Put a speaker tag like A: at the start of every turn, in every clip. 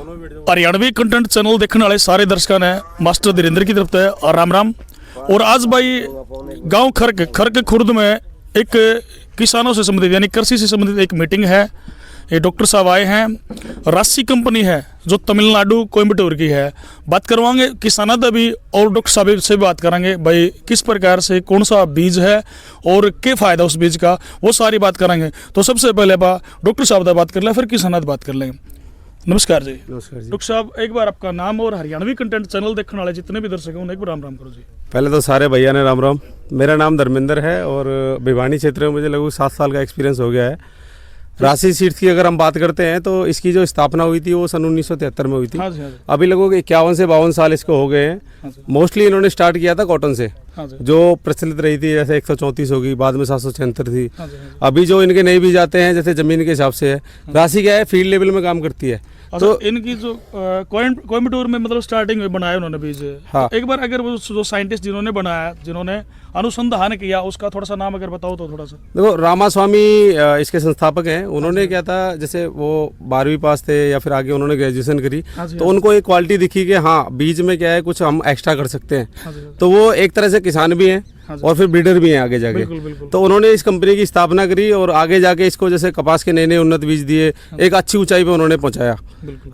A: Haryanvi content channel देखने वाले सारे दर्शकों ने मास्टर धीरेन्द्र की तरफ से राम राम। और आज भाई गांव खरक खुर्द में एक किसानों से संबंधित यानी कृषि से संबंधित एक मीटिंग है। ये डॉक्टर साहब आए हैं। राशि कंपनी है जो तमिलनाडु कोयम्बटूर की है। बात करवाएंगे किसानों से भी और डॉक्टर साहब से भी बात करेंगे भाई किस प्रकार से कौन सा बीज है और क्या फ़ायदा उस बीज का, वो सारी बात करेंगे। तो सबसे पहले डॉक्टर साहब से बात कर लें, फिर किसानों से बात कर लेंगे। नमस्कार जी।
B: नमस्कार जी।
A: डॉक्टर साहब एक बार आपका नाम और हरियाणवी कंटेंट चैनल देखने वाले जितने भी दर्शक हैं उन्हें एक बार राम राम करो जी।
B: पहले तो सारे भैया ने राम राम। मेरा नाम धर्मेंद्र है और भिवानी क्षेत्र में मुझे लगभग 7 साल का एक्सपीरियंस हो गया है। राशि सीड्स की अगर हम बात करते हैं तो इसकी जो स्थापना हुई थी वो सन 1973 में हुई थी।
A: हाँ जी, हाँ जी।
B: अभी लगभग 51 से 52 साल इसको हो गए हैं। मोस्टली इन्होंने स्टार्ट किया था कॉटन से, जो प्रचलित रही थी, जैसे 134 होगी, बाद में 776 थी। अभी जो इनके नए बीज आते हैं जैसे जमीन के हिसाब से है। राशि क्या है, फील्ड लेवल में काम करती है।
A: तो इनकी जो कोयम्बटूर में मतलब स्टार्टिंग में बनाया उन्होंने बीज।
B: हाँ।
A: एक बार अगर वो जो साइंटिस्ट जिन्होंने बनाया, जिन्होंने अनुसंधान किया, उसका थोड़ा सा नाम अगर बताओ तो थोड़ा सा।
B: देखो, रामास्वामी इसके संस्थापक हैं। उन्होंने क्या था, जैसे वो 12वीं पास थे या फिर आगे उन्होंने ग्रेजुएशन करी, तो उनको एक क्वालिटी दिखी कि हाँ बीज में क्या है, कुछ हम एक्स्ट्रा कर सकते हैं। तो वो एक तरह से किसान भी हैं और फिर ब्रीडर भी हैं आगे जाके।
A: बिल्कुल, बिल्कुल।
B: तो उन्होंने इस कंपनी की स्थापना करी और आगे जाके इसको जैसे कपास के नए नए उन्नत बीज दिए, एक अच्छी ऊंचाई पे उन्होंने पहुंचाया।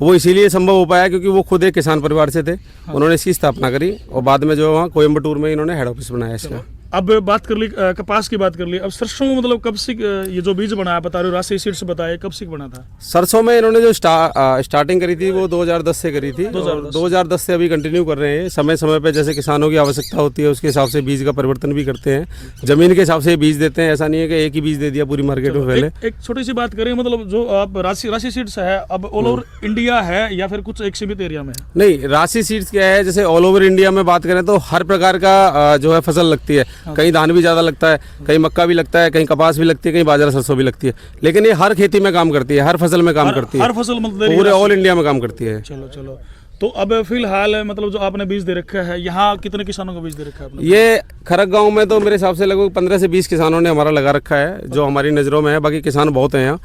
B: वो इसीलिए संभव हो पाया क्योंकि वो खुद एक किसान परिवार से थे। उन्होंने इसकी स्थापना करी और बाद में जो वहाँ कोयम्बटूर में इन्होंने हेड ऑफिस बनाया इसका।
A: अब बात कर ली कपास की, बात कर ली। अब सरसों में मतलब कब से ये जो बीज बनाया, बता रहे हो राशि सीड्स बताया, कब से बना था?
B: सरसों में इन्होंने जो स्टार्टिंग करी थी वो 2010 से करी थी। 2010 से अभी कंटिन्यू कर रहे हैं। समय समय पे जैसे किसानों की आवश्यकता होती है उसके हिसाब से बीज का परिवर्तन भी करते हैं। जमीन के हिसाब से बीज देते हैं। ऐसा नहीं है कि एक ही बीज दे दिया पूरी मार्केट में। पहले
A: एक छोटी सी बात करें, मतलब जो आप राशि सीड्स है अब ऑल ओवर इंडिया है या फिर कुछ एक सीमित एरिया में है?
B: नहीं, राशि सीड्स क्या है, जैसे ऑल ओवर इंडिया में बात करें तो हर प्रकार का जो है फसल लगती है। कहीं धान भी ज्यादा लगता है, कहीं मक्का भी लगता है, कहीं कपास भी लगती है, कहीं बाजरा सरसों भी लगती है। लेकिन ये हर खेती में काम करती है, हर फसल में काम करती है,
A: हर फसल मतलब
B: पूरे ऑल इंडिया में काम करती है।
A: चलो तो अब फिलहाल मतलब जो आपने बीज दे रखा है, यहाँ कितने किसानों को बीज दे रखा है आपने?
B: ये खरक गांव में तो मेरे हिसाब से लगभग 15 से 20 किसानों ने हमारा लगा रखा है, जो हमारी नज़रों में है। बाकी किसान बहुत हैं यहाँ,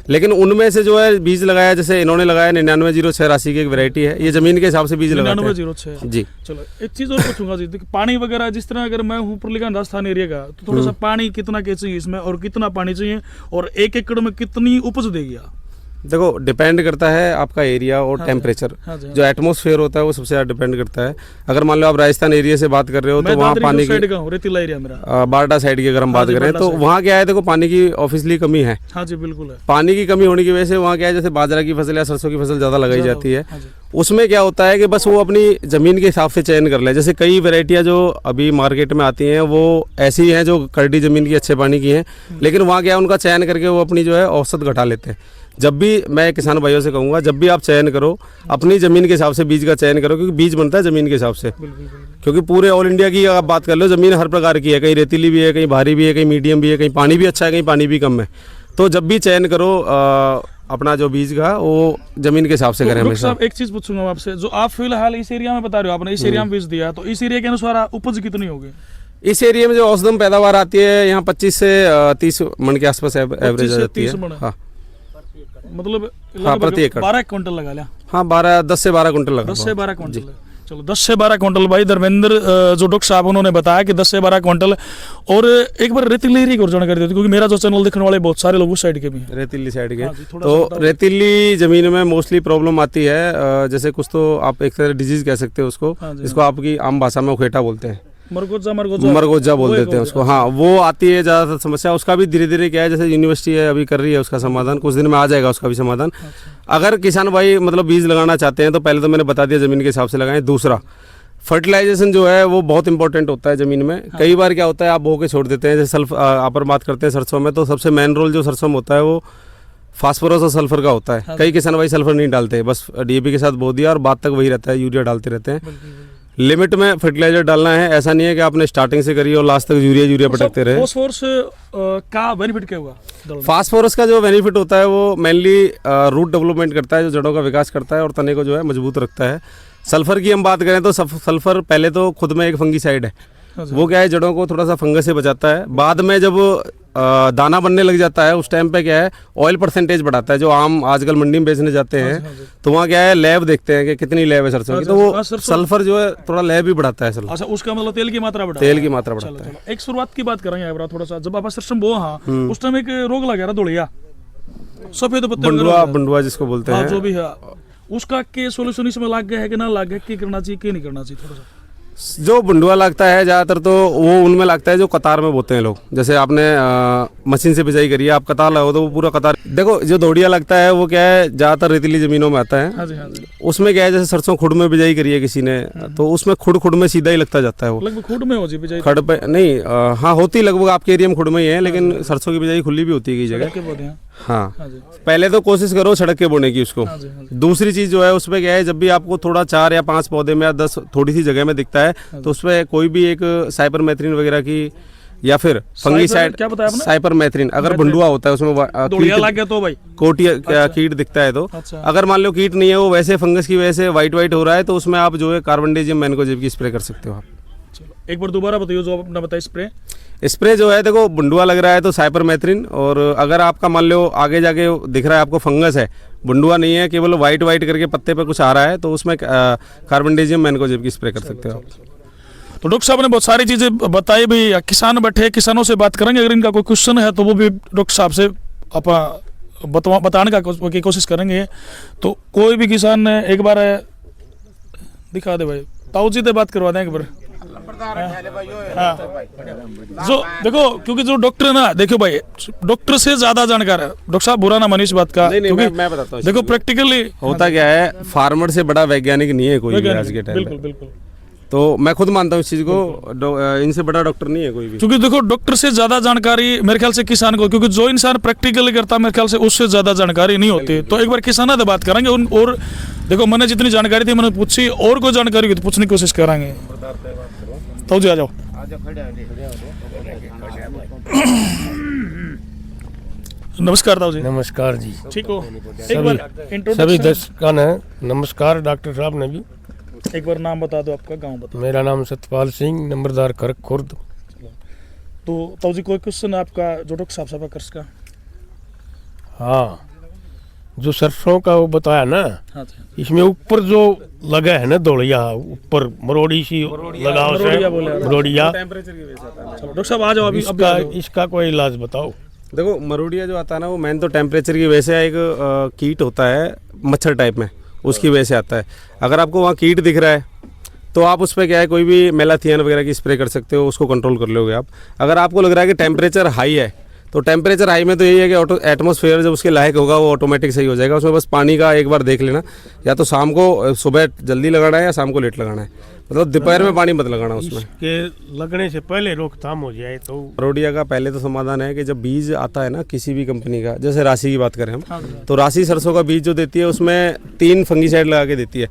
B: लेकिन उनमें से जो है बीज लगाया, जैसे इन्होंने लगाया 9906 राशि की एक वैरायटी है। ये जमीन के हिसाब से बीज लगाते हैं।
A: 9906
B: जी।
A: चलो एक चीज़ और पूछूंगा जी, पानी वगैरह जिस तरह अगर मैं हूँ ऊपर राजस्थान एरिया का, तो थोड़ा सा पानी कितना के चाहिए इसमें और कितना पानी चाहिए और 1 एकड़ में कितनी उपज देगी?
B: देखो, डिपेंड करता है आपका एरिया और टेम्परेचर। जो एटमॉस्फेयर होता है वो सबसे ज़्यादा डिपेंड करता है। अगर मान लो आप राजस्थान एरिया से बात कर रहे हो तो वहाँ पानी की
A: रेतीला एरिया मेरा
B: बारडा साइड की अगर हम बात करें तो वहाँ क्या है, देखो पानी की ऑब्वियसली कमी है।
A: हाँ जी, बिल्कुल है।
B: पानी की कमी होने की वजह से वहाँ क्या है, जैसे बाजरा की फसल या सरसों की फसल ज़्यादा लगाई जाती है। उसमें क्या होता है कि बस वो अपनी ज़मीन के हिसाब से चयन कर ले। जैसे कई वैरायटियाँ जो अभी मार्केट में आती हैं वो ऐसी हैं जो करडी ज़मीन की, अच्छे पानी की हैं, लेकिन वहाँ क्या है, उनका चयन करके वो अपनी जो है औसत घटा लेते हैं। जब भी मैं किसान भाइयों से कहूँगा, जब भी आप चयन करो अपनी ज़मीन के हिसाब से बीज का चयन करो, क्योंकि बीज बनता है ज़मीन के हिसाब से। क्योंकि पूरे ऑल इंडिया की आप बात कर लो, ज़मीन हर प्रकार की है, कहीं रेतीली भी है, कहीं भारी भी है, कहीं मीडियम भी है, कहीं पानी भी अच्छा है, कहीं पानी भी कम है। तो जब भी चयन करो अपना जो बीज का, वो जमीन के हिसाब से करें हमेशा।
A: एक चीज़ पूछूंगा आपसे, जो आप फिलहाल इस एरिया में बता रहे हो, आपने इस एरिया में बीज दिया, तो इस एरिया के अनुसार उपज कितनी होगी?
B: इस एरिया में जो औसतन पैदावार आती है यहाँ 25 से 30 मन के आसपास एवरेज आती है। हाँ,
A: मतलब
B: हाँ, प्रति एकड़
A: 12 क्विंटल लगा लिया।
B: हाँ, 10 से 12 कुंटल लगा।
A: 10 से 12 क्विंटल। चलो 10 से 12 क्विंटल भाई धर्मेंद्र जो डॉक्टर साहब उन्होंने बताया कि 10 से 12 क्विंटल। और एक बार रेतीली एरिया की जानकारी देते, क्योंकि मेरा जो चैनल देखने वाले बहुत सारे लोग उस साइड के भी हैं।
B: रेतीली साइड के तो रेतीली जमीन में मोस्टली प्रॉब्लम आती है। जैसे कुछ तो आप एक तरह डिजीज कह सकते हो उसको, इसको आपकी आम भाषा में उखेटा बोलते हैं, मरगोजा बोल देते हैं उसको। हाँ, वो आती है ज़्यादातर समस्या। उसका भी धीरे धीरे क्या है, जैसे यूनिवर्सिटी है अभी कर रही है उसका समाधान, कुछ दिन में आ जाएगा उसका भी समाधान। अगर किसान भाई मतलब बीज लगाना चाहते हैं तो पहले तो मैंने बता दिया ज़मीन के हिसाब से लगाएं। दूसरा, फर्टिलाइजेशन जो है वो बहुत इंपॉर्टेंट होता है ज़मीन में। कई बार क्या होता है, आप बो के छोड़ देते हैं। जैसे सल्फ आप बात करते हैं सरसों में, तो सबसे मेन रोल जो सरसों में होता है वो फास्फोरस और सल्फर का होता है। कई किसान भाई सल्फर नहीं डालते, बस डीएपी के साथ बो दिया और बाद तक वही रहता है, यूरिया डालते रहते हैं। लिमिट में फर्टिलाइजर डालना है। ऐसा नहीं है कि आपने स्टार्टिंग से करी और लास्ट तक यूरिया पटकते रहे।
A: फास्फोरस का बेनिफिट क्या होगा?
B: फास्फोरस का जो बेनिफिट होता है वो मेनली रूट डेवलपमेंट करता है, जो जड़ों का विकास करता है और तने को जो है मजबूत रखता है। सल्फर की हम बात करें तो सल्फर पहले तो खुद में एक फंगीसाइड है। वो क्या है जड़ों को थोड़ा सा फंगस से बचाता है। बाद में जब दाना बनने लग जाता है उस टाइम पे क्या है ऑयल परसेंटेज बढ़ाता है। जो आम आजकल मंडी में बेचने जाते हैं तो वहाँ क्या है लैब देखते हैं कि कितनी लैब है सरसों की, तो वो सल्फर जो है थोड़ा लैब भी बढ़ाता है सल्फर।
A: अच्छा, उसका मतलब तेल की मात्रा बढ़ाता है।
B: तेल की मात्रा बढ़ाता है।
A: एक शुरुआत की बात करेंगे अब थोड़ा सा, जब आप सरसों बो हाँ उस टाइम एक रोग लगा रहा धुलिया सफेद पत्ते
B: बंडुआ जिसको बोलते हैं,
A: जो भी है, उसका के सॉल्यूशन इसमें लग गया है कि ना लग गया, क्या करना चाहिए क्या नहीं करना चाहिए? थोड़ा सा
B: जो बंडुआ लगता है ज़्यादातर तो वो उनमें लगता है जो कतार में बोते हैं लोग। जैसे आपने मशीन से बिजाई करी है, आप कतार लगाओ तो वो पूरा कतार। देखो जो दौड़िया लगता है वो क्या है ज़्यादातर रेतीली ज़मीनों में आता है।
A: हाँ जी, हाँ जी।
B: उसमें क्या है जैसे सरसों खुड में बिजाई करी है किसी ने तो उसमें खुड में सीधा ही लगता जाता है। वो
A: लगभग खुड में हो जी बिजाई?
B: खड़ पे नहीं, हाँ होती लगभग आपके एरिया में खुड में ही है, लेकिन सरसों की बिजाई खुली भी होती है कई जगह। हाँ, पहले तो कोशिश करो सड़क के बोने की उसको। दूसरी चीज़ जो है उसमें क्या है जब भी आपको थोड़ा 4 या 5 पौधे में या 10 थोड़ी सी जगह में दिखता है तो उसमें कोई भी एक साइपरमेथ्रिन वगैरह की या फिर फंगीसाइड,
A: क्या बताया आपने?
B: साइपरमेथ्रिन अगर बंडुआ होता है उसमें
A: लग गया तो भाई
B: कोटिया कीट दिखता है तो अगर मान लो कीट नहीं है वो वैसे फंगस की वजह से वाइट हो रहा है तो उसमें आप जो है कार्बनडाजिम मैनकोजेब की स्प्रे कर सकते हो आप।
A: एक बार दोबारा बताइए जो आपने बताया
B: स्प्रे जो है देखो बंडुआ लग रहा है तो साइपरमेथ्रिन, और अगर आपका मान लो आगे जाके दिख रहा है आपको फंगस है, बंडुआ नहीं है, केवल वाइट करके पत्ते पे कुछ आ रहा है तो उसमें कार्बनडाजिम मैनकोजेब की स्प्रे कर सकते हो आप।
A: तो डॉक्टर साहब ने बहुत सारी चीज़ें बताई भी। किसान बैठे, किसानों से बात करेंगे, अगर इनका कोई क्वेश्चन है तो वो भी डॉक्टर साहब से बताने की कोशिश करेंगे। तो कोई भी किसान ने एक बार दिखा दे भाई, ताऊ जी से बात करवा दें एक बार। हाँ। जो देखो क्योंकि जो डॉक्टर है ना, देखो भाई डॉक्टर से ज्यादा जानकार है। डॉक्टर साहब बुरा ना मानिए इस बात का,
B: नहीं, मैं बताता हूँ।
A: देखो प्रैक्टिकली
B: होता क्या है, फार्मर से बड़ा वैज्ञानिक नहीं है कोई भी आज के टाइम में।
A: बिल्कुल।
B: तो मैं खुद मानता हूँ इस चीज को, इनसे बड़ा डॉक्टर नहीं है कोई भी।
A: क्योंकि देखो डॉक्टर से ज्यादा जानकारी मेरे ख्याल से किसान को, क्योंकि जो इंसान प्रैक्टिकली करता है मेरे ख्याल से उससे ज्यादा जानकारी नहीं होती। तो एक बार किसानों से बात करेंगे और देखो मैंने जितनी जानकारी थी मैंने पूछी, और कोई जानकारी हुई तो पूछने की कोशिश करेंगे। तो जी आ जाओ। नमस्कार ताऊ जी।
C: नमस्कार जी।
A: ठीक हो? एक बार
C: सभी दर्शकों ने नमस्कार। डॉक्टर साहब ने भी
A: एक बार नाम बता दो, आपका गांव बताओ।
C: मेरा नाम सतपाल सिंह, नंबरदार खरक खुर्द।
A: तो ताऊ जी कोई क्वेश्चन आपका जो डॉक्टर साहब से कर सका?
C: हाँ, जो सरसों का वो बताया ना,
A: हाँ
C: इसमें ऊपर जो लगा है ना दौड़िया, ऊपर मरोड़ी सी लगाओ से मरोड़िया।
A: डॉक्टर साहब आ जाओ अभी।
C: इसका कोई इलाज बताओ।
B: देखो मरोड़िया जो आता है ना वो मेन तो टेम्परेचर की वजह से एक कीट होता है मच्छर टाइप में, उसकी वजह से आता है। अगर आपको वहाँ कीट दिख रहा है तो आप उस पर क्या है कोई भी मेलाथियन वगैरह की स्प्रे कर सकते हो, उसको कंट्रोल कर लोगे आप। अगर आपको लग रहा है कि टेम्परेचर हाई है तो टेम्परेचर हाई में तो यही है कि एटमॉस्फेयर जब उसके लायक होगा वो ऑटोमेटिक सही हो जाएगा। उसमें बस पानी का एक बार देख लेना, या तो शाम को सुबह जल्दी लगाना है या शाम को लेट लगाना है, मतलब दोपहर में पानी मत लगाना उसमें।
C: के लगने से पहले रोकथाम हो जाए तो
B: मरोड़िया का पहले तो समाधान है कि जब बीज आता है ना किसी भी कंपनी का, जैसे राशि की बात करें हम, तो राशि सरसों का बीज जो देती है उसमें 3 फंगीसाइड लगा के देती है,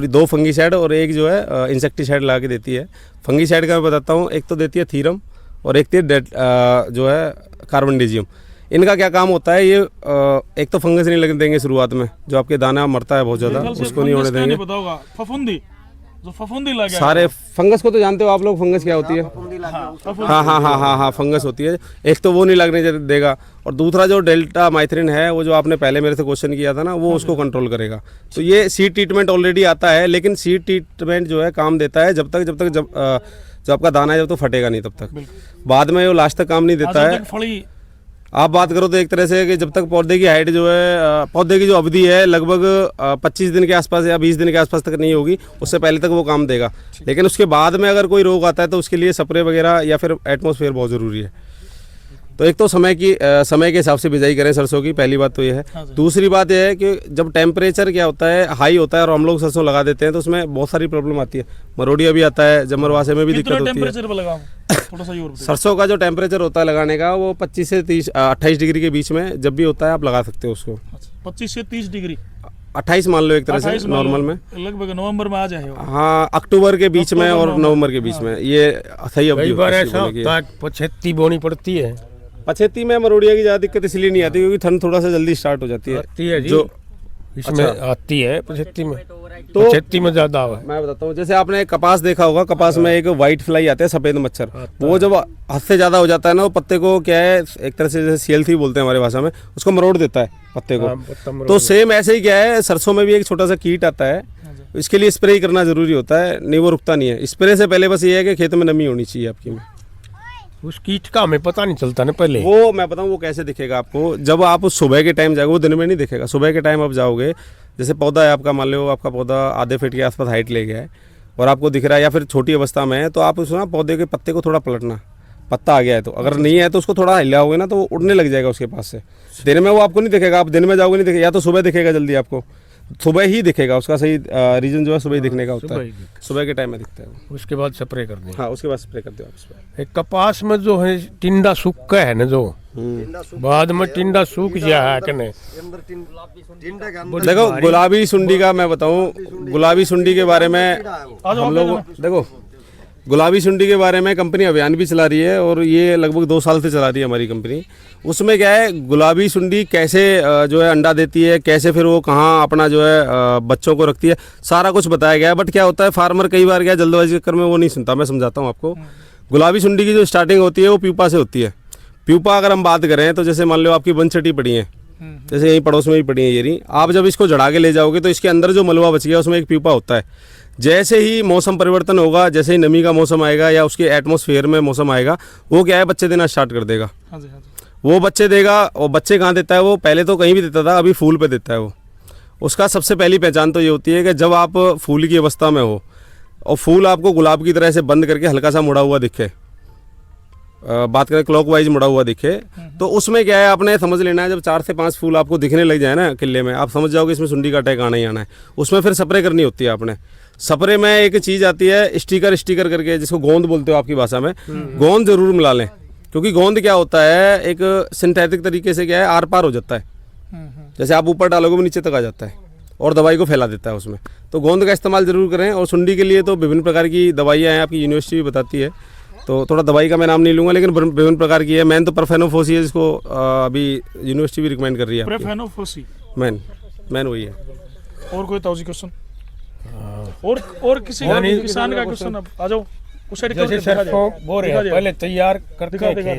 B: 2 फंगीसाइड और एक जो है इंसेक्टिसाइड लगा के देती है। फंगीसाइड का मैं बताता हूँ, एक तो देती है थीरम और एक जो है कार्बनडाजियम। इनका क्या काम होता है, ये एक तो फंगस नहीं लगने देंगे शुरुआत में, जो आपके दाना मरता है बहुत ज़्यादा उसको नहीं होने देंगे।
A: फफूंदी जो फफूंदी लगा
B: सारे फंगस को तो जानते हो आप लोग, फंगस क्या होती है? हाँ, फंगस होती है। एक तो वो नहीं लगने देगा, और दूसरा जो डेल्टा माइथ्रिन है वो जो आपने पहले मेरे से क्वेश्चन किया था ना, वो उसको कंट्रोल करेगा। तो ये सीड ट्रीटमेंट ऑलरेडी आता है, लेकिन सीड ट्रीटमेंट जो है काम देता है जब तक जो आपका दाना है जब तो फटेगा नहीं तब तक। बाद में वो लास्ट तक काम नहीं देता है। आप बात करो तो एक तरह से कि जब तक पौधे की हाइट जो है, पौधे की जो अवधि है लगभग 25 दिन के आसपास या 20 दिन के आसपास तक नहीं होगी, उससे पहले तक वो काम देगा। लेकिन उसके बाद में अगर कोई रोग आता है तो उसके लिए स्प्रे वगैरह या फिर एटमॉस्फेयर बहुत ज़रूरी है। तो एक तो समय के हिसाब से बिजाई करें सरसों की, पहली बात तो ये है। दूसरी बात ये है कि जब टेम्परेचर क्या होता है हाई होता है और हम लोग सरसों लगा देते हैं तो उसमें बहुत सारी प्रॉब्लम आती है। मरोड़िया भी आता है, जमरवासे में भी दिक्कत होती है। सरसों का जो टेम्परेचर होता है लगाने का वो 25 से 28 डिग्री के बीच में जब भी होता है आप लगा सकते हो उसको।
A: 25 से 30 डिग्री,
B: 28 मान लो एक तरह से नॉर्मल में,
A: लगभग नवंबर में आ जाए।
B: हाँ, अक्टूबर के बीच में और नवंबर के बीच में ये सही अवधि
C: होती है। 75 बोनी पड़ती है।
B: 75 में मरोड़िया की ज़्यादा दिक्कत इसलिए नहीं आती क्योंकि ठंड थोड़ा सा जल्दी स्टार्ट हो जाती है
C: जो इसमें आती है 75 में।
B: तो
C: 75 में ज्यादा है।
B: मैं बताता हूँ, जैसे आपने कपास देखा होगा, कपास में एक वाइट फ्लाई आते हैं, सफेद मच्छर। वो जब हद से ज्यादा हो जाता है ना, वो पत्ते को क्या है, एक तरह से जैसे CL3 बोलते हैं हमारी भाषा में, उसको मरोड़ देता है पत्ते को। तो सेम ऐसे ही क्या है, सरसों में भी एक छोटा सा कीट आता है, इसके लिए स्प्रे करना जरूरी होता है, नहीं वो रुकता नहीं है। स्प्रे से पहले बस ये है कि खेत में नमी होनी चाहिए आपकी में।
C: उस कीट का हमें पता नहीं चलता ना पहले।
B: वो मैं बताऊँ वो कैसे दिखेगा आपको, जब आप सुबह के टाइम जाओगे, वो दिन में नहीं दिखेगा। सुबह के टाइम आप जाओगे, जैसे पौधा है आपका, मान लो आपका पौधा आधे फीट के आसपास हाइट ले गया है और आपको दिख रहा है, या फिर छोटी अवस्था में है, तो आप उसको ना पौधे के पत्ते को थोड़ा पलटना, पत्ता आ गया है तो, अगर नहीं है तो उसको थोड़ा हिलाओगे ना तो वो उड़ने लग जाएगा उसके पास से। दिन में वो आपको नहीं दिखेगा, आप दिन में जाओगे नहीं दिखेगा, या तो सुबह दिखेगा जल्दी आपको, सुबह ही दिखेगा। उसका सही रीजन जो है सुबह ही दिखने का होता है, सुबह के टाइम में दिखता है वो।
C: उसके बाद स्प्रे कर दें।
B: हाँ, उसके बाद स्प्रे कर दो आप इस पर।
C: एक कपास में जो है टिंडा सूखा है ना, जो बाद में टिंडा सूख गया है कि नहीं।
B: देखो गुलाबी सुंडी का मैं बताऊं, गुलाबी सुंडी के बारे में हम लोग, देखो गुलाबी सुंडी के बारे में कंपनी अभियान भी चला रही है और ये लगभग 2 साल से चला रही है हमारी कंपनी। उसमें क्या है, गुलाबी सुंडी कैसे जो है अंडा देती है, कैसे फिर वो कहाँ अपना जो है बच्चों को रखती है, सारा कुछ बताया गया है। बट क्या होता है, फार्मर कई बार क्या जल्दबाजी के चक्कर में वो नहीं सुनता। मैं समझाता हूँ आपको। गुलाबी सुंडी की जो स्टार्टिंग होती है वो प्यूपा से होती है। प्यूपा अगर हम बात करें तो जैसे मान लो आपकी बनचटी पड़ी है, जैसे यहीं पड़ोस में ही पड़ी है ये रही, आप जब इसको जड़ा के ले जाओगे तो इसके अंदर जो मलबा बच गया उसमें एक प्यूपा होता है। जैसे ही मौसम परिवर्तन होगा, जैसे ही नमी का मौसम आएगा या उसके एटमॉस्फेयर में मौसम आएगा, वो क्या है, बच्चे देना स्टार्ट कर देगा। वो बच्चे देगा, और बच्चे कहाँ देता है वो, पहले तो कहीं भी देता था, अभी फूल पे देता है वो। उसका सबसे पहली पहचान तो ये होती है कि जब आप फूल की अवस्था में हो और फूल आपको गुलाब की तरह से बंद करके हल्का सा मुड़ा हुआ दिखे, बात करें क्लॉकवाइज मुड़ा हुआ दिखे, तो उसमें क्या है, आपने समझ लेना है, जब 4 से 5 फूल आपको दिखने लग जाए ना किले में, आप समझ जाओगे इसमें सुंडी का अटैक आना ही आना है। उसमें फिर स्प्रे करनी होती है आपने। स्प्रे में एक चीज़ आती है स्टिकर करके, जिसको गोंद बोलते हो आपकी भाषा में, गोंद जरूर मिला लें, क्योंकि गोंद क्या होता है, एक सिंथेटिक तरीके से क्या है, आर पार हो जाता है। जैसे आप ऊपर डालोगे वो नीचे तक आ जाता है और दवाई को फैला देता है उसमें। तो गोंद का इस्तेमाल जरूर करें। और सुंडी के लिए तो विभिन्न प्रकार की दवाइयाँ हैं, आपकी यूनिवर्सिटी भी बताती है, तो थोड़ा दवाई का मैं नाम नहीं लूँगा, लेकिन विभिन्न प्रकार की है। मैन तो परफेनोफोसी है, जिसको अभी यूनिवर्सिटी भी रिकमेंड कर रही है।
A: परफेनोफोसी
B: मैन वही है।
A: और कोई ताज़ी क्वेश्चन और किसी किसान का क्वेश्चन? अब आ जाओ उस साइड।
C: जैसे सरसों बो रहे हैं, पहले तैयार करके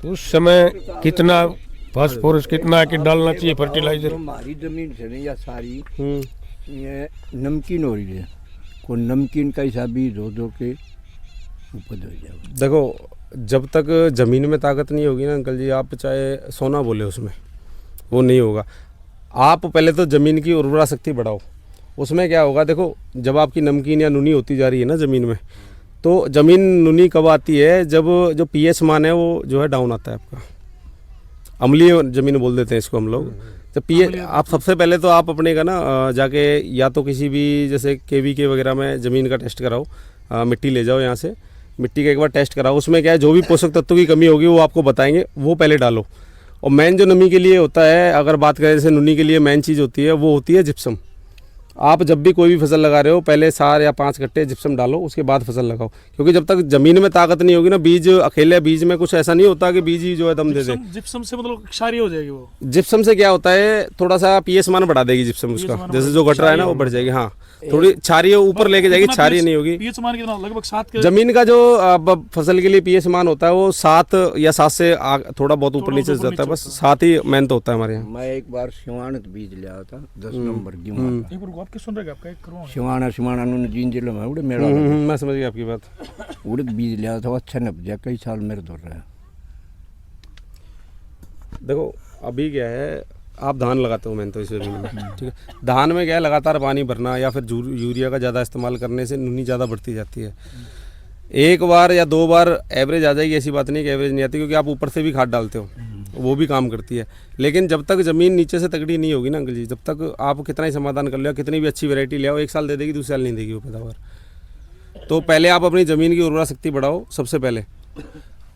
C: तो उस समय कितना फास्फोरस कितना कि डालना चाहिए फर्टिलाइजर?
D: हमारी जमीन से नहीं, या सारी ये नमकीन हो रही है, कोई नमकीन का हिसाब भी दो के उपज हो जाए।
B: देखो, जब तक ज़मीन में ताकत नहीं होगी ना अंकल जी, आप चाहे सोना बोले उसमें, वो नहीं होगा। आप पहले तो ज़मीन की उर्वरा शक्ति बढ़ाओ। उसमें क्या होगा, देखो जब आपकी नमकीन या नुनी होती जा रही है ना ज़मीन में, तो ज़मीन नुनी कब आती है, जब जो pH मान है वो जो है डाउन आता है आपका। अम्लीय ज़मीन बोल देते हैं इसको हम लोग। तो pH आप सबसे पहले तो आप अपने का ना जाके या तो किसी भी जैसे KVK वगैरह में ज़मीन का टेस्ट कराओ, मिट्टी ले जाओ यहाँ से, मिट्टी का एक बार टेस्ट कराओ। उसमें क्या है, जो भी पोषक तत्व की कमी होगी वो आपको बताएंगे, वो पहले डालो। और मेन जो नमी के लिए होता है, अगर बात करें जैसे नुनी के लिए मेन चीज़ होती है, वो होती है जिप्सम। आप जब भी कोई भी फसल लगा रहे हो, पहले 4 या 5 कट्टे जिप्सम डालो, उसके बाद फसल लगाओ। क्योंकि जब तक ज़मीन में ताकत नहीं होगी ना, बीज अकेले बीज में कुछ ऐसा नहीं होता कि बीज ही जो है दम दे दे।
A: जिप्सम से मतलब क्षारीय हो जाएगी वो।
B: जिप्सम से क्या होता है, थोड़ा सा pH मान बढ़ा देगी जिप्सम उसका, जैसे जो घट रहा है ना वो बढ़ जाएगी। हाँ, थोड़ी क्षारीय ऊपर लेके जाएगी, क्षारीय नहीं होगी।
A: pH मान कितना? लगभग 7 के।
B: जमीन का जो फसल के लिए pH मान होता है वो 7 या 7 से थोड़ा बहुत ऊपर नीचे जाता है, बस 7 ही मेन तो होता है हमारे यहाँ।
D: मैं एक बार सिवाणत बीज लिया था 10 नंबर गेहूं का।
A: एक बार आपके सुन रहे आप
D: सिवाणा नु जीन जिले में उड़े मेरा
B: मैं समझ गया आपकी बात।
D: उड़द बीज लिया था, अच्छा नप गया, कई साल मेरे दौर रहा है।
B: देखो अभी क्या है, आप धान लगाते हो मैंने तो इस जमीन में, ठीक है। धान में क्या है, लगातार पानी भरना या फिर यूरिया का ज़्यादा इस्तेमाल करने से नुनी ज़्यादा बढ़ती जाती है। एक बार या 2 बार एवरेज आ जाएगी, ऐसी बात नहीं कि एवरेज नहीं आती, क्योंकि आप ऊपर से भी खाद डालते हो, वो भी काम करती है। लेकिन जब तक ज़मीन नीचे से तगड़ी नहीं होगी ना अंकल जी, जब तक आप कितना ही समाधान कर लो, कितनी भी अच्छी वैरायटी ले आओ, 1 साल दे देगी, दूसरे साल नहीं देगी वो पैदावार। तो पहले आप अपनी ज़मीन की उर्वरा शक्ति बढ़ाओ। सबसे पहले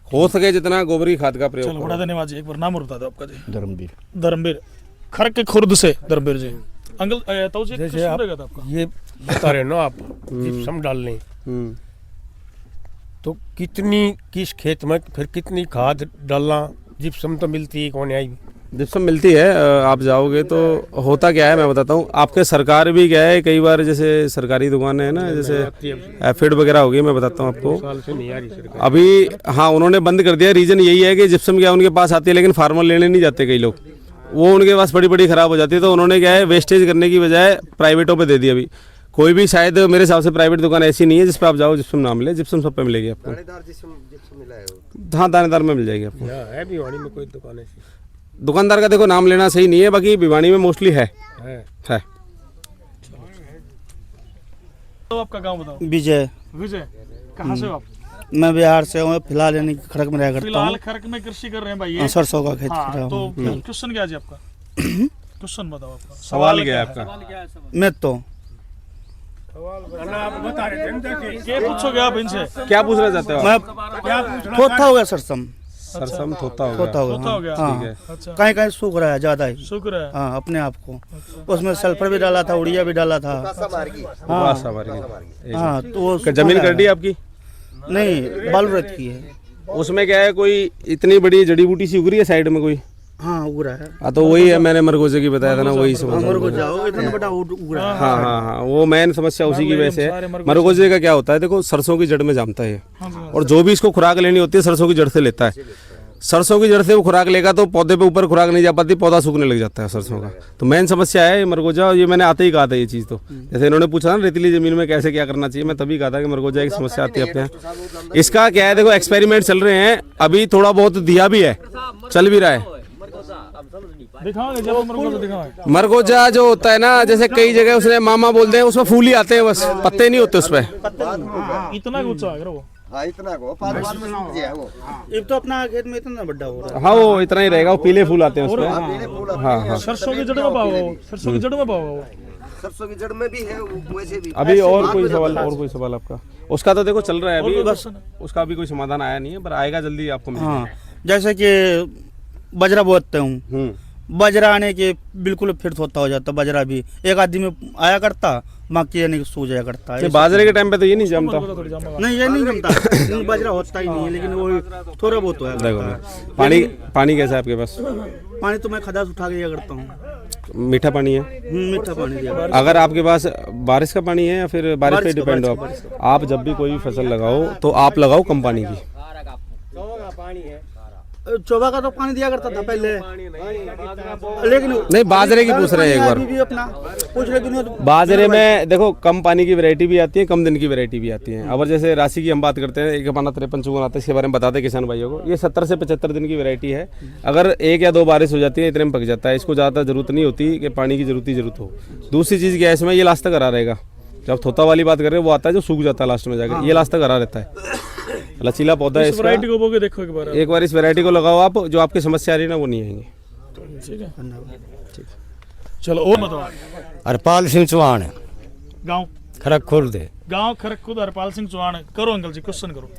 B: हो सके जितना गोबरी खाद का प्रयोग।
A: बड़ा धन्यवाद जी। एक बार नाम बता दो आपका जी।
D: धर्मवीर
A: खरक खुर्द से धर्मवीर जी। अंकल तो जी
C: जैसे आप ये बता रहे हो ना, आप जिप्सम डालने, तो कितनी किस खेत में फिर कितनी खाद डालना? जिप्सम तो मिलती है कौन आई?
B: जिप्सम मिलती है, आप जाओगे तो होता क्या है मैं बताता हूँ। आपके सरकार भी क्या है, कई बार जैसे सरकारी दुकानें हैं ना, जैसे एफिड वगैरह होगी, मैं बताता हूँ आपको
C: साल से नहीं आ रही सरकार।
B: अभी। हाँ, उन्होंने बंद कर दिया। रीज़न यही है कि जिप्सम क्या उनके पास आती है, लेकिन फार्मर लेने नहीं जाते कई लोग, वो उनके पास बड़ी बड़ी ख़राब हो जाती है। तो उन्होंने क्या है, वेस्टेज करने की बजाय प्राइवेटों पे दे दी। अभी कोई भी शायद मेरे हिसाब से प्राइवेट दुकान ऐसी नहीं है जिस पे आप जाओ जिप्सम ना मिले। जिप्सम सब पे मिलेगी आपको। हाँ, दानेदार में मिल जाएगी आपको।
C: है भिवानी में कोई दुकान ऐसी?
B: दुकानदार का देखो नाम लेना सही नहीं है, बाकी भिवानी में मोस्टली है।
A: तो आपका गांव बताओ।
E: विजय।
A: विजय, कहाँ से हो आप?
E: मैं बिहार से हूँ, फिलहाल यानी खड़क में रह करता
A: फिलहाल
E: हूँ।
A: खरक में कृषि कर रहे हैं भाई।
E: हाँ, सरसों का खेत कर रहा
A: हाँ, तो
E: हूँ।
A: क्वेश्चन क्या है जी आपका? क्वेश्चन बताओ आपका।
B: सवाल क्या है आपका?
E: मैं तो
C: आप बता रहे थे
A: क्या पूछोगे आप इनसे?
B: क्या पूछना चाहते हो आप?
E: मैं थोथा हो गया सरसम,
B: सरसम थोता होगा।
E: थोथा
A: होता हो गया।
E: हाँ,
B: ठीक है।
A: अच्छा,
E: कहीं कहीं सूख रहा है ज़्यादा ही।
A: शुक्र है।
E: हाँ, अपने आप को उसमें सल्फर भी डाला था, उड़िया भी डाला था। हाँ हाँ, तो वो
B: जमीन कर दी आपकी?
E: नहीं, बालू रेत की है।
B: उसमें क्या है, कोई इतनी बड़ी जड़ी बूटी सी उग रही है साइड में कोई?
E: हाँ, उग रहा है।
B: हाँ, तो वही है, मैंने मरगोजे की बताया था ना, वही समझ।
E: अंगूर को जाओ, इतना बड़ा उग रहा है।
B: हाँ हाँ हाँ, वो मेन समस्या उसी की वजह से है। मरगोजे का क्या होता है, देखो सरसों की जड़ में जमता है, और जो भी इसको खुराक लेनी होती है सरसों की जड़ से लेता है। सरसों की जड़ से वो खुराक लेगा तो पौधे पे ऊपर खुराक नहीं जा पाती, पौधा सूखने लग जाता है सरसों का। तो मेन समस्या है मरगोजा। ये मैंने आते ही कहा था ये चीज़। तो जैसे इन्होंने पूछा ना रेतीली जमीन में कैसे क्या करना चाहिए, मैं तभी कहा था कि मरगोजा एक समस्या आती है अपने यहाँ। इसका क्या है, देखो एक्सपेरिमेंट चल रहे हैं अभी, थोड़ा बहुत दिया भी है, चल भी रहा है।
A: दिखाओगे जब मरगोजा दिखाओगे?
B: मरगोजा जो होता है ना, जैसे कई जगह उसने मामा बोलते हैं, उसमें फूल ही आते हैं, बस पत्ते नहीं होते उसपे।
A: इतना ऊंचा है वो।
F: हाँ, इतना को 5 है वो।
E: अब तो अपना खेत में इतना बड़ा हो रहा है।
B: हाँ, वो इतना ही रहेगा, वो पीले फूल आते हैं उसपे। हाँ हाँ,
A: सरसों की जड़ में पाओगे वो। सरसों की जड़ में पाओगे वो।
F: सरसों की जड़ में भी है वैसे भी।
B: अभी और कोई सवाल आपका? उसका तो देखो चल रहा है अभी, बस उसका अभी कोई समाधान आया नहीं है, पर आएगा जल्दी आपको मिल
E: हाँ, जैसे कि बजरा बोते हूँ, बजरा आने के बिल्कुल फिट होता हो जाता। बजरा भी एक आदमी में आया करता, बाकी यानी कि सो जाया करता है।
B: बाजरे के टाइम पे तो ये नहीं जमता।
E: नहीं, ये नहीं जमता। बजरा होता ही नहीं है, लेकिन वो थोड़ा बहुत हो
B: देखो पानी कैसा है आपके पास?
E: पानी तो मैं खदास उठा के दिया करता हूँ।
B: मीठा पानी है?
E: मीठा पानी दिया।
B: अगर आपके पास बारिश का पानी है या फिर बारिश पे डिपेंड हो आप जब भी कोई भी फसल लगाओ तो आप लगाओ कम पानी की।
E: चोबा का तो पानी दिया करता था पहले, लेकिन
B: नहीं, बाजरे की पूछ रहे हैं एक बार।
E: भी अपना पूछ रहे।
B: बाजरे में देखो कम पानी की वैरायटी भी आती है, कम दिन की वैरायटी भी आती है। अब जैसे राशि की हम बात करते हैं, एक अपना 53-54 आता है, इसके बारे में बताते हैं किसान भाइयों को। ये 70 से 75 दिन की वैरायटी है। अगर 1 या 2 बारिश हो जाती है इतने में पक जाता है। इसको ज़्यादा जरूरत नहीं होती कि पानी की जरूरत हो। दूसरी चीज़ क्या है इसमें, ये लास्ट तक हरा रहेगा। जब थोता वाली बात कर रहे हैं वो आता है जो सूख जाता है लास्ट में जाकर, ये लास्ट तक हरा रहता है। लचीला पौधा है इसका।
A: वैरायटी को बोगे देखो एक बार
B: इस वैरायटी को लगाओ आप, जो आपकी समस्या आ रही है ना वो नहीं आएंगे।
A: ठीक है, चलो और बताओ।
G: हरपाल सिंह चौहान,
A: गांव
G: खड़क खुर्द।
A: गांव खरकखुर्द, हरपाल सिंह चौहान। करो अंकल जी, क्वेश्चन करो।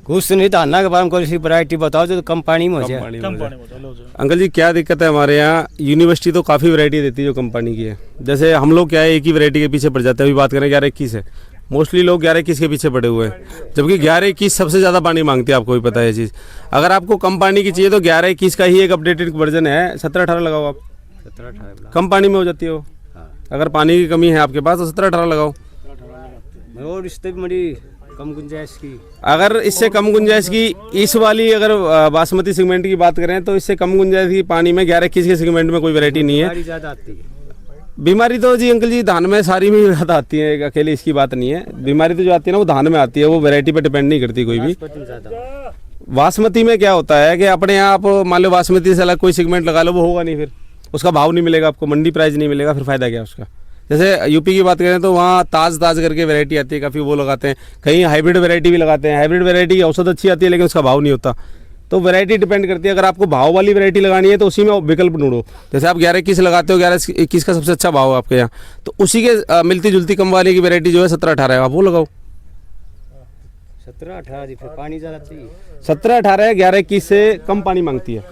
G: कुछ नहीं, धाना के बारे में कोई सी वैरायटी बताओ जो कम पानी में हो जाए।
A: कम पानी में लो जाओ।
B: अंकल जी क्या दिक्कत है हमारे यहाँ, यूनिवर्सिटी तो काफ़ी वैरायटी देती है जो कंपनी की है। जैसे हम लोग क्या है एक ही वैरायटी के पीछे पड़ जाते हैं। अभी बात करें 11-21 है, मोस्टली लोग 11-21 के पीछे पड़े हुए हैं, जबकि 11-21 सबसे ज़्यादा पानी मांगती है। आपको भी पता है ये चीज़। अगर आपको कम पानी की चाहिए तो 11-21 का ही एक अपडेटेड वर्जन है, 17-18 लगाओ आप।
G: 17-18
B: कम पानी में हो जाती है वो। अगर पानी की कमी है आपके पास तो 17-18 लगाओ।
G: और इससे भी बड़ी कम गुंजाइश की,
B: अगर इससे कम गुंजाइश की इस वाली अगर बासमती सेगमेंट की बात करें तो इससे कम गुंजाइश की पानी में 11-21 के सेगमेंट में कोई वैरायटी नहीं है।
G: ज़्यादा आती है
B: बीमारी तो जी अंकल जी धान में सारी में ज़्यादा आती है, अकेले इसकी बात नहीं है। बीमारी तो जो आती है ना वो धान में आती है, वो वैरायटी पे डिपेंड नहीं करती कोई भी। बासमती में क्या होता है कि अपने यहाँ आप मान लो बासमती से अलग कोई सेगमेंट लगा लो, वो होगा नहीं, फिर उसका भाव नहीं मिलेगा आपको, मंडी प्राइस नहीं मिलेगा, फिर फायदा क्या उसका। जैसे यूपी की बात करें तो वहाँ ताज करके वैरायटी आती है, काफ़ी वो लगाते हैं। कहीं हाइब्रिड वैरायटी भी लगाते हैं। हाइब्रिड वैरायटी की औसत अच्छी आती है लेकिन उसका भाव नहीं होता। तो वैरायटी डिपेंड करती है। अगर आपको भाव वाली वैरायटी लगानी है तो उसी में विकल्प ढूंढो। जैसे आप 11-21 लगाते हो, 11-21 का सबसे अच्छा भाव है आपके यहाँ, तो उसी के मिलती जुलती कम वाली की वैरायटी जो है 17-18 है, आप वो लगाओ।
G: 17-18 फिर पानी ज़्यादा चाहिए।
B: 17-18 है, 11-21 से कम पानी मांगती है।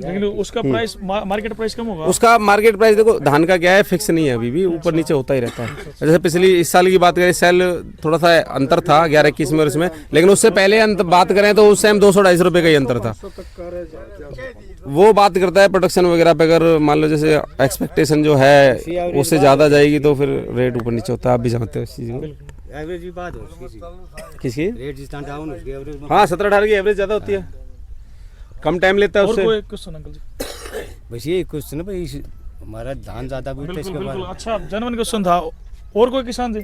A: लेकिन उसका प्राइस मार्केट प्राइस कम होगा।
B: उसका मार्केट प्राइस देखो धान का क्या है, फिक्स नहीं है, अभी भी ऊपर नीचे होता ही रहता है। जैसे पिछली इस साल की बात करें, इस साल थोड़ा सा अंतर था 11-21 में और इसमें, लेकिन उससे पहले बात करें तो उस टाइम 200-250 रुपये का ही अंतर था। वो बात करता है प्रोडक्शन वगैरह पे। अगर मान लो जैसे एक्सपेक्टेशन जो है उससे ज़्यादा जाएगी तो फिर रेट ऊपर नीचे होता है, आप भी जानते हो इस चीज़ को।
G: एवरेज की बात हो
B: किसकी?
G: रेट जिस तरह डाउन उसकी एवरेज
B: हाँ 17-18 की एवरेज ज़्यादा होती है, कम टाइम लेता है
A: और
B: उससे।
A: कोई क्वेश्चन अंकल जी?
G: बस ये क्वेश्चन है भाई, हमारा धान ज़्यादा बिकता है
A: बिल्कुल
G: इसके
A: बिल्कुल,
G: बाद।
A: अच्छा जेन्युइन क्वेश्चन था। और कोई किसान जी?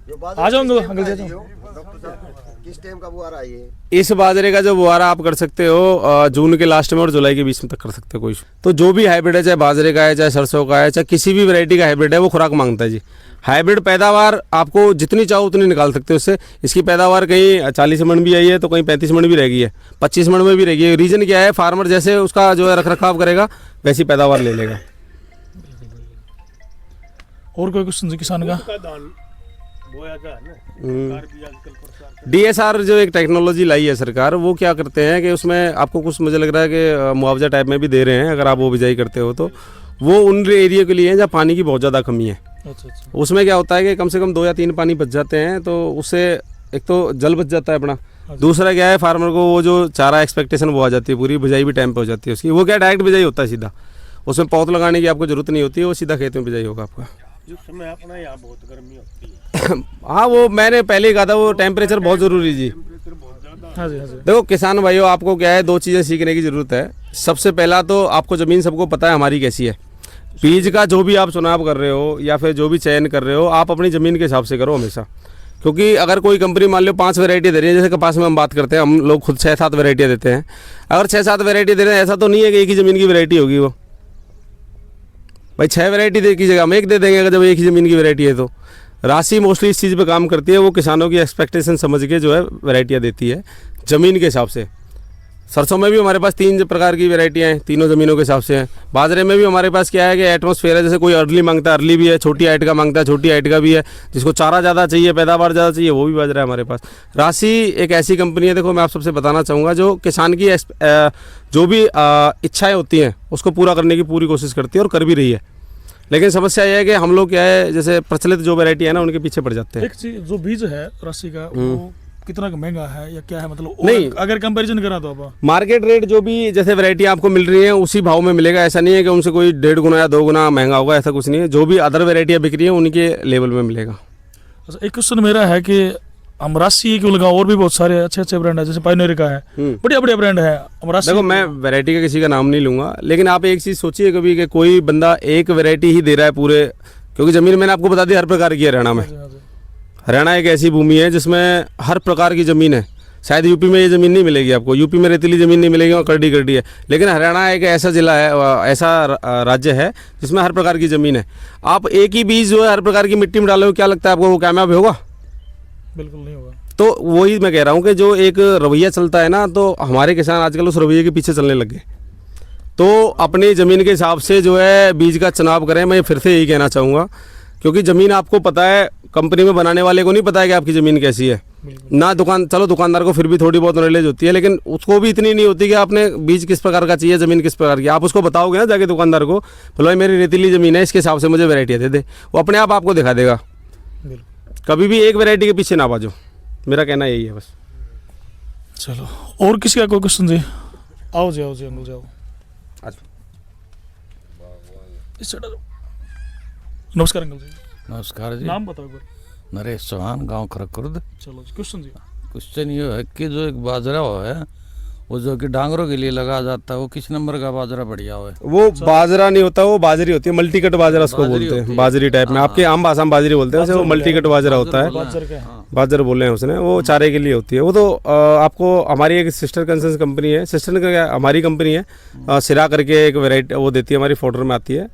F: जो
A: आ जाओ
F: बाजार
A: अंकल जी, आ
F: किस टाइम
A: जाओ।
F: का है जी, डॉक्टर साहब किस टाइम का बुआरा है ये?
B: इस बाजरे का जो बुआरा आप कर सकते हो जून के लास्ट में और जुलाई के बीच में तक कर सकते हो कोई। तो जो भी हाइब्रिड है, चाहे बाजरे का है, चाहे सरसों का है, चाहे किसी भी वैरायटी का हाइब्रिड है, वो खुराक मांगता है जी। हाइब्रिड पैदावार आपको जितनी चाहो उतनी निकाल सकते हो उससे। इसकी पैदावार कहीं 40 मन भी आई है तो कहीं 35 मन भी रह गई है, 25 मन में भी रह गई है। रीज़न क्या है, फार्मर जैसे उसका जो है रख रखाव करेगा वैसी पैदावार ले लेगा।
A: और कोई क्वेश्चन जी किसान का?
B: DSR जो एक टेक्नोलॉजी लाई है सरकार, वो क्या करते हैं कि उसमें आपको कुछ मुझे लग रहा है कि मुआवजा टाइप में भी दे रहे हैं अगर आप वो बिजाई करते हो तो। वो उन एरिया के लिए है जहाँ पानी की बहुत ज़्यादा कमी है।
A: अच्छा अच्छा,
B: उसमें क्या होता है कि कम से कम 2 या 3 पानी बच जाते हैं, तो उससे एक तो जल बच जाता है अपना, दूसरा क्या है फार्मर को वो जो चारा एक्सपेक्टेशन वो आ जाती है, पूरी बिजाई भी टाइम पे हो जाती है उसकी। वो क्या डायरेक्ट बिजाई होता है सीधा, उसमें पौध लगाने की आपको जरूरत नहीं होती है, वो सीधा खेत में बिजाई होगा आपका।
C: जिस समय अपना यहाँ बहुत गर्मी होती है,
B: हाँ वो मैंने पहले ही कहा था, वो टेम्परेचर बहुत ज़रूरी जी।
A: हाँ जी हाँ जी,
B: देखो किसान भाइयों, आपको क्या है 2 चीज़ें सीखने की ज़रूरत है। सबसे पहला तो आपको ज़मीन सबको पता है हमारी कैसी है। बीज का जो भी आप चुनाव कर रहे हो या फिर जो भी चयन कर रहे हो, आप अपनी ज़मीन के हिसाब से करो हमेशा। क्योंकि अगर कोई कंपनी मान लो 5 वैरायटी दे रही है, जैसे कपास में हम बात करते हैं, हम लोग खुद 6-7 वैरायटियाँ देते हैं। अगर 6-7 वैरायटी दे रहे हैं, ऐसा तो नहीं है कि एक ही ज़मीन की वैरायटी होगी वो। भाई 6 वैरायटी दे की जगह हम एक दे देंगे अगर जब एक ही ज़मीन की वैरायटी है तो। राशि मोस्टली इस चीज़ पे काम करती है, वो किसानों की एक्सपेक्टेशन समझ के जो है वैरायटियाँ देती है ज़मीन के हिसाब से। सरसों में भी हमारे पास 3 प्रकार की वैरायटियाँ हैं, तीनों ज़मीनों के हिसाब से हैं। बाजरे में भी हमारे पास क्या है कि एटमॉस्फेयर है, जैसे कोई अर्ली मांगता है अर्ली भी है, छोटी हाइट का मांगता है छोटी हाइट का भी है, जिसको चारा ज़्यादा चाहिए पैदावार ज़्यादा चाहिए वो भी बाजरा है हमारे पास। राशि एक ऐसी कंपनी है, देखो मैं आप सबसे बताना चाहूँगा, जो किसान की जो भी इच्छाएँ होती हैं उसको पूरा करने की पूरी कोशिश करती है और कर भी रही है। लेकिन समस्या यह है कि हम लोग क्या है, जैसे प्रचलित जो वैरायटी है ना उनके पीछे पड़ जाते हैं।
A: एक चीज जो बीज है राशि का, वो कितना महंगा है या क्या है, मतलब और
B: नहीं।
A: अगर कंपैरिजन करा तो आप
B: मार्केट रेट जो भी जैसे वैरायटी आपको मिल रही है उसी भाव में मिलेगा। ऐसा नहीं है कि उनसे कोई 1.5 गुना या 2 गुना महंगा होगा, ऐसा कुछ नहीं है। जो भी अदर वैरायटियाँ बिक रही हैं उनके लेवल में मिलेगा।
A: अच्छा, एक क्वेश्चन मेरा है कि हम राशि क्यों लगाओ, और भी बहुत सारे अच्छे अच्छे ब्रांड है, जैसे पायनियर का है, बढ़िया बढ़िया ब्रांड है, हम राशि।
B: देखो मैं वैरायटी का किसी का नाम नहीं लूँगा, लेकिन आप एक चीज़ सोचिए कभी कि कोई बंदा एक वैरायटी ही दे रहा है पूरे, क्योंकि ज़मीन मैंने आपको बता दी हर प्रकार की है हरियाणा में। हरियाणा एक ऐसी भूमि है जिसमें हर प्रकार की ज़मीन है। शायद यूपी में ये ज़मीन नहीं मिलेगी आपको, यूपी में रेतीली ज़मीन नहीं मिलेगी और करडी करडी है, लेकिन हरियाणा एक ऐसा ज़िला है, ऐसा राज्य है जिसमें हर प्रकार की ज़मीन है। आप एक ही बीज जो है हर प्रकार की मिट्टी में डालोगे, क्या लगता है आपको वो कामयाब होगा?
A: बिल्कुल नहीं होगा।
B: तो वही मैं कह रहा हूँ कि जो एक रवैया चलता है ना, तो हमारे किसान आजकल उस रवैये के पीछे चलने लग गए। तो अपनी ज़मीन के हिसाब से जो है बीज का चुनाव करें, मैं फिर से यही कहना चाहूँगा, क्योंकि ज़मीन आपको पता है, कंपनी में बनाने वाले को नहीं पता है कि आपकी ज़मीन कैसी है ना। चलो दुकानदार को फिर भी थोड़ी बहुत नॉलेज होती है, लेकिन उसको भी इतनी नहीं होती कि आपने बीज किस प्रकार का चाहिए, ज़मीन किस प्रकार की। आप उसको बताओगे ना जाके दुकानदार को, बोलो भाई मेरी रेतीली ज़मीन है, इसके हिसाब से मुझे वैरायटियाँ दे दे, वो अपने आप आपको दिखा देगा। कभी भी एक वैरायटी के पीछे ना बाजो, मेरा कहना यही है बस।
A: चलो, और किसी का कोई क्वेश्चन जी? आओ जी, आओ जी अंकल, जाओ। इस साइड आ जाओ। नमस्कार अंकल जी।
H: नमस्कार जी।
A: नाम बताओ एक बार।
H: नरेश चौहान, गांव खरकुर्द।
A: चलो जी, क्वेश्चन जी।
H: क्वेश्चन ये है कि जो एक बाजरा हो है वो जो कि डांगरों के लिए लगाया जाता है, वो किस नंबर का बाजरा बढ़िया हो है?
B: वो बाजरा नहीं होता, वो बाजरी होती है, मल्टीकट बाजरा उसको बोलते हैं, बाजरी टाइप में। आपके आम भाषा में बाजरी बोलते हैं, वैसे वो मल्टीकट बाजरा होता है। बाजरा बोल रहे हैं उसने, वो चारे के लिए होती है वो। तो आपको हमारी एक सिस्टर कंसर्न कंपनी है, सिस्टर का हमारी कंपनी है, सिरा करके एक वैरायटी वो देती है, हमारी फोल्डर में आती है,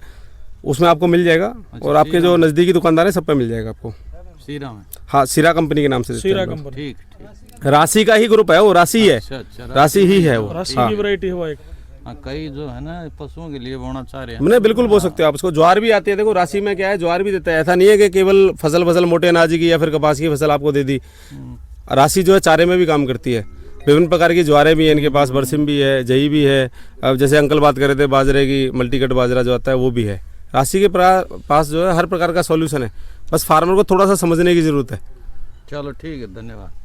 B: उसमें आपको मिल जाएगा। और आपके जो नज़दीकी दुकानदार है सब पे मिल जाएगा आपको।
H: सीरा में?
B: हाँ, सिरा कंपनी के नाम से।
A: सीरा कंपनी,
H: ठीक ठीक।
B: राशि का ही ग्रुप है वो, राशि है।
H: अच्छा,
B: राशि ही है वो।
A: राशि की वैरायटी है वो एक।
H: हाँ, कई जो है ना पशुओं के लिए बोना चाह रहे हैं।
B: मैंने बिल्कुल बोल सकते हो आप उसको। ज्वार भी आती है, देखो राशि में क्या है, ज्वार भी देता है। ऐसा नहीं है कि केवल फसल मोटे अनाज की या फिर कपास की फसल आपको दे दी। राशि जो है चारे में भी काम करती है। विभिन्न प्रकार की ज्वारें भी हैं इनके पास, बरसिम भी है, जई भी है। अब जैसे अंकल बात कर रहे थे बाजरे की, मल्टीकट बाजरा जो आता है वो भी है। राशि के पास जो है हर प्रकार का सॉल्यूशन है, बस फार्मर को थोड़ा सा समझने की ज़रूरत है।
H: चलो ठीक है, धन्यवाद।